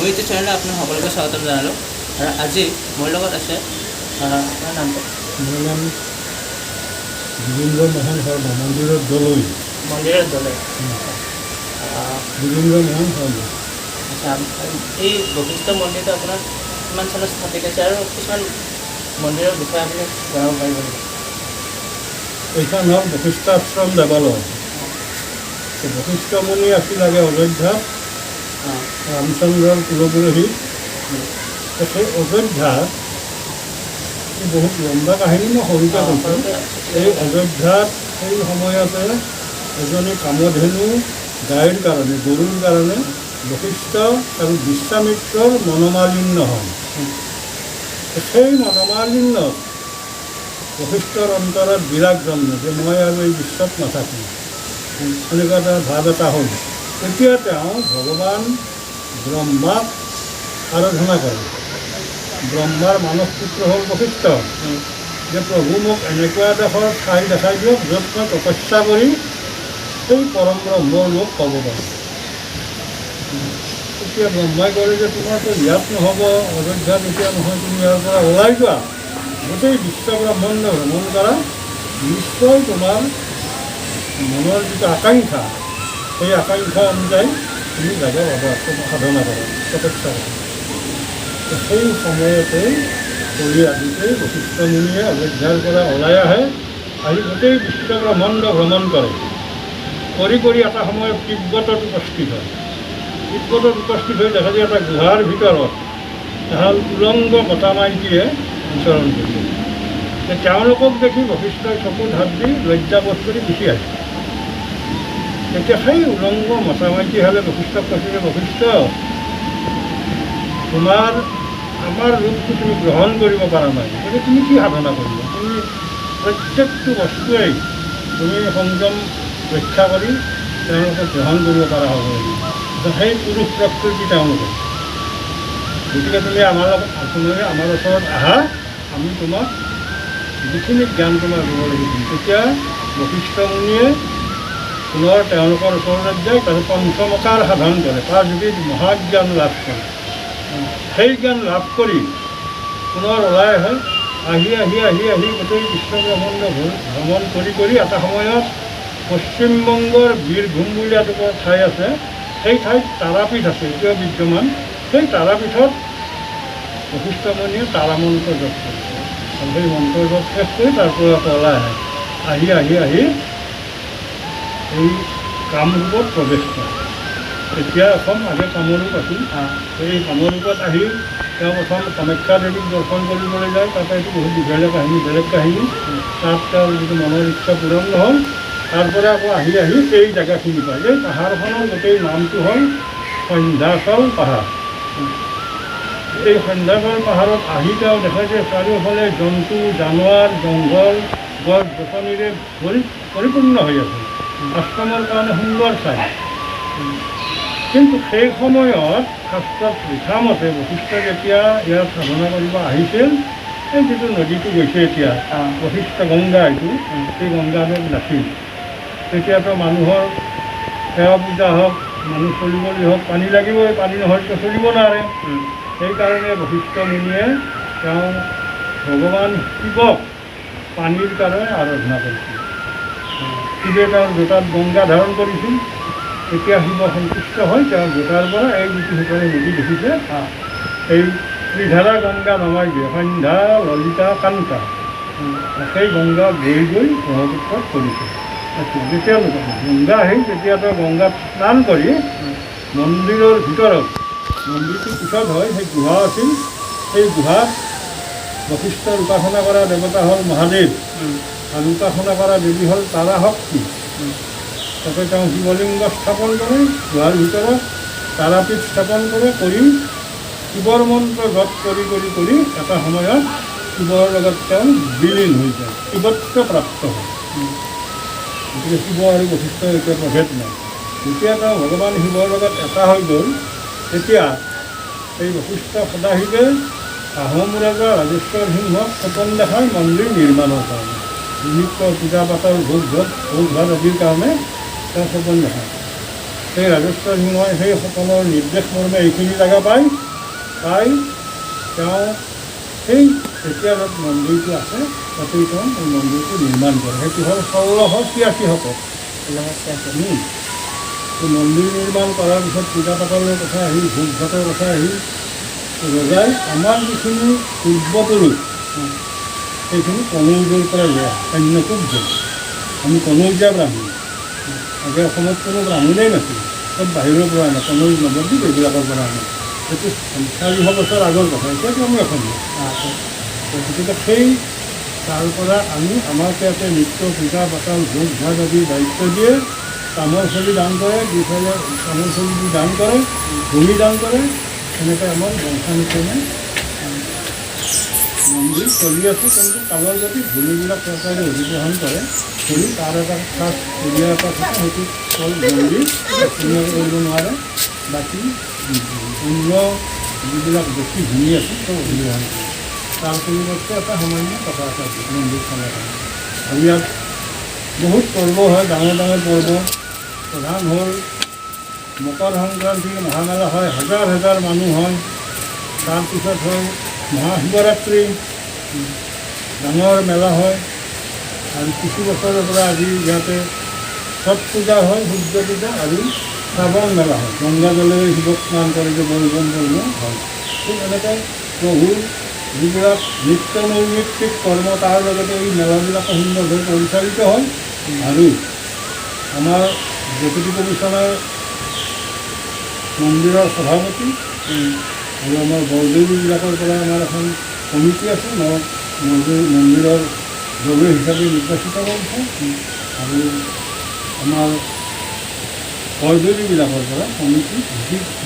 মোৰ ইউটিউব চেনেললৈ আপোনাক সকলোকে স্বাগতম জনালোঁ। আৰু আজি মোৰ লগত আছে আপোনাৰ নামটো? মোৰ নাম বীৰেন্দ্ৰ মোহন শৰ্মা, মন্দিৰৰ দলৈ। মন্দিৰৰ দলৈ। বীৰেন্দ্ৰ মোহন শৰ্মা। আচ্ছা, এই বশিষ্ঠ মন্দিৰটো আপোনাৰ কিমান চনত স্থাপিত হৈছে আৰু কিছুমান মন্দিৰৰ বিষয়ে আপুনি জনাব পাৰিব নেকি? এইখন হ'ল বশিষ্ঠ আশ্ৰম দেৱালয়। বশিষ্ঠ মুনি আছিল আগে অযোধ্যাত ৰামচন্দ্ৰৰ কুলপুৰোহিত। সেই অযোধ্যাত বহুত লম্বা কাহিনী মই সৰুতে কৈছোঁ। এই অযোধ্যাত সেই সময়তে এজনী কামধেনু গাইৰ কাৰণে, গৰুৰ কাৰণে বশিষ্ঠ আৰু বিশ্বামিত্ৰৰ মনোমালিন্য হয়। সেই মনোমালিন্যত বশিষ্ঠৰ অন্তৰত বিৰাগ জন্ম যে মই আৰু এই বিশ্বত নাথাকিম, এনেকুৱা এটা ভাৱ এটা হ'ল। তেতিয়া তেওঁ ভগৱান ব্ৰহ্মাক আৰাধনা কৰে। ব্ৰহ্মাৰ মানস পুত্ৰ হ'ল বশিষ্ঠ। যে প্ৰভু মোক এনেকুৱা এডোখৰ ঠাই দেখাই দিয়ক য'ত মই তপস্যা কৰি সেই পৰম ব্ৰহ্মৰ লোক পাব পাৰোঁ। তেতিয়া ব্ৰহ্মাই ক'লে যে তোমাৰতো ইয়াত নহ'ব, অযোধ্যাত এতিয়া নহয়, তুমি ইয়াৰ পৰা ওলাই যোৱা, গোটেই বিশ্ব ব্ৰহ্মাণ্ড ভ্ৰমণ কৰা, নিশ্চয় তোমাৰ মনৰ যিটো আকাংক্ষা, সেই আকাংক্ষা অনুযায়ী তুমি যাব পাবা, সাধনা কৰা, তপস্যা কৰা। সেই সময়তে কৰি আদিতেই বশিষ্ঠ মুনিয়ে অযোধ্যাৰ পৰা ওলাই আহে, আহি গোটেই বিশ্ব ব্ৰহ্মাণ্ড ভ্ৰমণ কৰে। কৰি এটা সময়ত তিব্বতত উপস্থিত হয়। তিব্বতত উপস্থিত হৈ দেখা যায় এটা গুহাৰ ভিতৰত এহাল উলংগ মতা মাইকীয়ে বিচৰণ কৰিছে। তেওঁলোকক দেখি বশিষ্ঠই চকুত হাত দি লজ্জাবোধ কৰি গুচি আহে। তেতিয়া সেই উলংগ মতা মাইকীহালে বশিষ্ঠক কৈছে যে বশিষ্ঠ, আমাৰ ৰূপটো তুমি গ্ৰহণ কৰিব পৰা নাই, গতিকে তুমি কি সাধনা কৰিবা? তুমি প্ৰত্যেকটো বস্তুৱেই তুমি সংযম ৰক্ষা কৰি তেওঁলোকক গ্ৰহণ কৰিব পৰা হ'ব লাগিব। সেই পুৰুষ প্ৰকৃতি তেওঁলোকৰ। গতিকে তুমি আমাৰ ওচৰত আহা, আমি তোমাক যিখিনি জ্ঞান তোমাৰ দিব লাগিব। তেতিয়া বশিষ্ঠ মুনিয়ে পুনৰ তেওঁলোকৰ ওচৰত যায়, তাৰ পঞ্চমকাৰ সাধন কৰে, তাৰ যোগেদি মহাজ্ঞান লাভ কৰে। সেই জ্ঞান লাভ কৰি পুনৰ ওলাই আহে। আহি গোটেই বিশ্ব ব্ৰহ্মাণ্ড ভ্ৰমণ কৰি এটা সময়ত পশ্চিমবংগৰ বীৰভূম বুলি এটুকুৰা ঠাই আছে, সেই ঠাইত তাৰাপীঠ আছে, এতিয়াও বিদ্যমান। সেই তাৰাপীঠত বশিষ্ঠ মুনিয়ে তাৰা মন্ত্ৰ জপ কৰিছে। আৰু সেই মন্ত্ৰ জপ শেষ কৰি তাৰ পৰা ওলাই আহে। আহি এই কামৰূপত প্ৰৱেশ কৰে। এতিয়া অসম আগে কামৰূপ আছিল। সেই কামৰূপত আহি তেওঁ প্ৰথম কামাখ্যা দেৱীক দৰ্শন কৰিবলৈ যায়। তাতে এইটো বহুত দীঘলীয়া কাহিনী, বেলেগ কাহিনী। তাত তেওঁৰ যিটো মনৰ ইচ্ছা পূৰণ নহ'ল। তাৰ পৰা আকৌ আহি এই জেগাখিনি পায়। এই পাহাৰখনৰ গোটেই নামটো হ'ল সন্ধ্যাচল পাহাৰ। এই সন্ধ্যাচল পাহাৰত আহি তেওঁ দেখা যে চাৰিওফালে জন্তু, জানোৱাৰ, জংঘল, গছ গছনিৰে পৰিপূৰ্ণ হৈ আছে। আশ্ৰমৰ কাৰণে সুন্দৰ ঠাই। কিন্তু সেই সময়ত শাস্ত্ৰত লিখা মতে বশিষ্ঠ যেতিয়া ইয়াত সাধনা কৰিব আহিছিল, এই যিটো নদীটো গৈছে এতিয়া বশিষ্ঠ গংগা, এইটো সেই গংগা নদ নাছিল। তেতিয়াতো মানুহৰ সেৱা পূজা হওক, মানুহ চলিবলৈ হওক, পানী লাগিবই, পানী নহ'লেতো চলিব নোৱাৰে। সেইকাৰণে বশিষ্ঠ মুনিয়ে তেওঁ ভগৱান শিৱক পানীৰ কাৰণে আৰাধনা কৰিছিল। শিৱে তেওঁৰ জোতাত গংগা ধাৰণ কৰিছিল। তেতিয়া শিৱ সন্তুষ্ট হৈ তেওঁৰ জোতাৰ পৰা এই যিটো সিফালে নদী দেখিছে, এই ত্ৰিধাৰা গংগা নমাই দিয়ে, সন্ধ্যা ললিতা কান্তা। সেই গংগা গৈ ব্ৰহ্মপুত্ৰত পৰিছে। যেতিয়া গংগা আহিল, তেতিয়া তেওঁ গংগাত স্নান কৰি মন্দিৰৰ ভিতৰত, মন্দিৰটোৰ পিছত হয় সেই গুহা আছিল, সেই গুহাত বশিষ্ঠৰ উপাসনা কৰা দেৱতা হ'ল মহাদেৱ আৰু উপাসনা কৰা দেৱী হ'ল তাৰা শক্তি। তাতে তেওঁ শিৱলিংগ স্থাপন কৰে, গুহাৰ ভিতৰত তাৰাপীঠ স্থাপন কৰি শিৱৰ মন্ত্ৰ জপ কৰি এটা সময়ত শিৱৰ লগত তেওঁ বিলীন হৈ যায়, শিৱত্ব প্ৰাপ্ত হয়। গতিকে শিৱ আৰু বশিষ্ঠৰ এতিয়া প্ৰভেদ নাই। যেতিয়া তেওঁ ভগৱান শিৱৰ লগত এটা হৈ গ'ল, তেতিয়া এই বশিষ্ঠ সদাশিৱে আহোম ৰজা ৰাজেশ্বৰ সিংহক সপোন দেখাই মন্দিৰ নিৰ্মাণৰ কাৰণে, নিমিত্ত পূজা পাতল ভোগ ভাত আদিৰ কাৰণে তেওঁ সপোন দেখায়। সেই ৰাজেশ্বৰ সিংহই সেই সকলৰ নিৰ্দেশ মৰ্মে এইখিনি জেগা পাই তেওঁ সেই এতিয়া য'ত মন্দিৰটো আছে তাতেই তেওঁ এই মন্দিৰটো নিৰ্মাণ কৰে। সেইটো হ'ল 1686 শকত। মন্দিৰ নিৰ্মাণ কৰাৰ পিছত পূজা পাতলৰ কথা আহিল, ভোগ ভাতৰ কথা আহিল। ৰজাই আমাৰ যিখিনি পূৰ্বপুৰুষ সেইখিনি কনৌজৰ পৰা লৈ আহে, কন্যাকুব্জ। আমি কনৌজীয়া ব্ৰাহ্মণ। আগে অসমত কোনো ব্ৰাহ্মণেই নাছিল, চব বাহিৰৰ পৰা আনে, কনৌজ নৱদ্বীপ এইবিলাকৰ পৰা আনে। সেইটো 400 বছৰ আগৰ কথা, এতিয়াতো আমি অসমীয়া। গতিকে সেই তাৰ পৰা আমি আমাক ইয়াতে নিত্য পূজা পাতল ভোগ ভাত আদি দায়িত্ব দিয়ে। তামোল চলি দান কৰে, দুইফালে তামোল চলি দি দান কৰে, ভূমি দান কৰে। এনেকৈ আমাৰ বংশানুক্ৰমে মন্দিৰ চলি আছে। কিন্তু কালৰ যদি ভূমিবিলাক চৰকাৰে অধিগ্ৰহণ কৰে, কৰি তাৰ এটা খাচ এৰিয়া এটা থাকে, সেইটো হ'ল মন্দিৰ উন্নত কৰিব নোৱাৰে। বাকী অন্য যিবিলাক বেছি ভূমি আছে চব অধিগ্ৰহণ কৰে। তাৰ পৰিৱৰ্তে এটা সামান্য টকা এটা মন্দিৰ চলাৰ কাৰণে। আৰু ইয়াত বহুত পৰ্ব হয়, ডাঙৰ ডাঙৰ পৰ্ব। প্ৰধান হ'ল মকৰ সংক্ৰান্তিৰ মহামেলা হয়, হাজাৰ হাজাৰ মানুহ হয়। তাৰপিছত হ'ল মহাশিৱৰাত্ৰি, ডাঙৰ মেলা হয়। আৰু কিছু বছৰৰ পৰা আজি ইয়াতে ছট পূজা হয়, সূৰ্য পূজা আৰু শ্ৰাৱণ মেলা হয়। গংগা জলেৰে শিৱক স্নান কৰে যে বলবম হয়। ঠিক এনেকৈ প্ৰভুৰ যিবিলাক নিত্য নৈমিত্তিক কৰ্ম তাৰ লগতে এই মেলাবিলাকো সুন্দৰভাৱে পৰিচালিত হয়। আৰু আমাৰ ডেপুটি কমিশ্যনাৰ মন্দিৰৰ সভাপতি আৰু আমাৰ বৰদেউৰীবিলাকৰ পৰা আমাৰ এখন কমিটি আছে, মন্দিৰৰ দৌৰ হিচাপে নিৰ্বাচিত কৰিছে। আৰু আমাৰ বৰদেউৰীবিলাকৰ পৰা কমিটি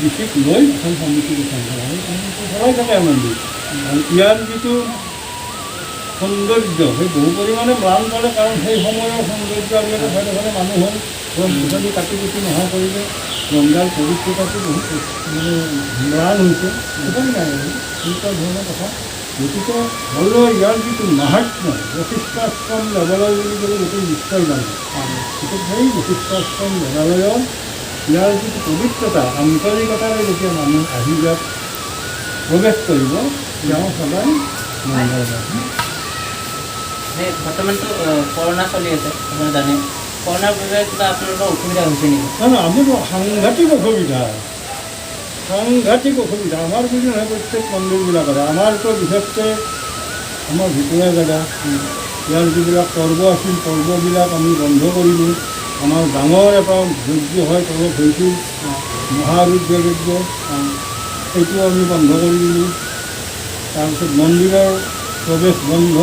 বিশেষ লৈ এখন কমিটি গঠন কৰা হয়। কমিটি চলাই থাকে মন্দিৰ। আৰু ইয়াৰ যিটো সৌন্দৰ্য সেই বহু পৰিমাণে ম্লান কৰে, কাৰণ সেই সময়ৰ সৌন্দৰ্য আজিকালি ঠাইতে ঠাইতে মানুহ হ'ল গছ-গছনি কাটি কুটি নোহোৱা কৰিলে গংগাৰ পবিত্ৰতাটো বহুত মানে ম্লান হৈছে। উপায় নাই আৰু এনেকুৱা ধৰণৰ কথা। গতিকে হ'লেও ইয়াৰ যিটো মাহাত্ম্য, বশিষ্ঠাশ্ৰম দেৱালয় বুলি ক'লে গোটেই বিশ্বই জানে। গতিকে সেই বশিষ্ঠাশ্ৰম দেৱালয়ৰ ইয়াৰ যিটো পবিত্ৰতা, আন্তৰিকতাৰে যেতিয়া মানুহ আহি ইয়াত প্ৰৱেশ কৰিব, তেওঁ সদায় মংগলবাৰ। বৰ্তমানটো কৰোণা চলি আছে, আপুনি জানে। কৰোণাৰ বাবে কিবা আপোনালোকৰ অসুবিধা হৈছে নেকি? নহয়, আমাৰ সাংঘাতিক অসুবিধা। আমাৰ বুলি নহয়, প্ৰত্যেক মন্দিৰবিলাকৰে। আমাৰতো বিশেষকৈ আমাৰ ভিতৰুৱা জেগা, ইয়াৰ যিবিলাক পৰ্ব আছিল পৰ্ববিলাক আমি বন্ধ কৰিলোঁ। আমাৰ ডাঙৰ এটা যজ্ঞ হয়, পৰ্ব হৈছিল মহাৰুদ্ৰ যজ্ঞ, সেইটো আমি বন্ধ কৰি দিলোঁ। তাৰপিছত মন্দিৰৰ প্ৰৱেশ বন্ধ।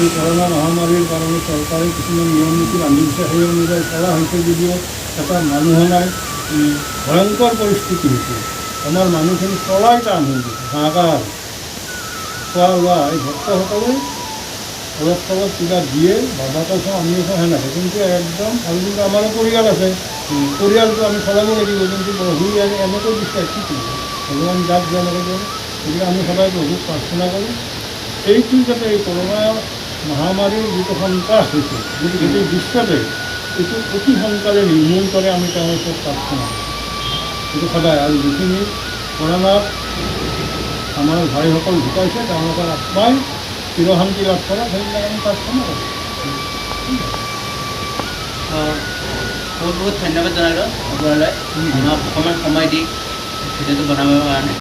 এই কৰোণা মহামাৰীৰ কাৰণে চৰকাৰে কিছুমান নিয়ম নীতি বান্ধি দিছে, সেই অনুযায়ী কৰা হৈছে যদিও এটা মানুহ নাই, ভয়ংকৰ পৰিস্থিতি হৈছে। আমাৰ মানুহখিনি চলাই টান হৈ গৈছে, হাহাকাৰ। খোৱা লোৱা এই ভক্তসকলে অলপ চলপ কিবা দিয়ে, বাবাটো খাওঁ আমিও খাওঁ সেনেকৈ, কিন্তু একদম আৰু কিন্তু আমাৰো পৰিয়াল আছে, পৰিয়ালটো আমি চলাব লাগিব। কিন্তু প্ৰভু এনেকৈ দিছে, কি কৰিব, ভগৱান যাক যেনেকৈ দিয়ে। গতিকে আমি সদায় প্ৰভুক প্ৰাৰ্থনা কৰোঁ এইটো যাতে এই কৰোণা মহামাৰীৰ যিটো সন্ত্ৰাস হৈছে, গতিকে গোটেই বিশ্বতে এইটো অতি সোনকালে নিৰ্মূল কৰে, আমি তেওঁৰ ওচৰত প্ৰাৰ্থনা কৰোঁ। সেইটো সদায়। আৰু যিখিনি কৰোণাত আমাৰ ভাইসকল ঢুকাইছে, তেওঁলোকৰ আত্মাই চিৰশান্তি লাভ কৰা, সেইবিলাক আমি প্ৰাৰ্থনা কৰোঁ। বহুত বহুত ধন্যবাদ জনালোঁ আপোনালৈ, আমাক অকণমান সময় দি ভিডিঅ'টো বনাবৰ কাৰণে।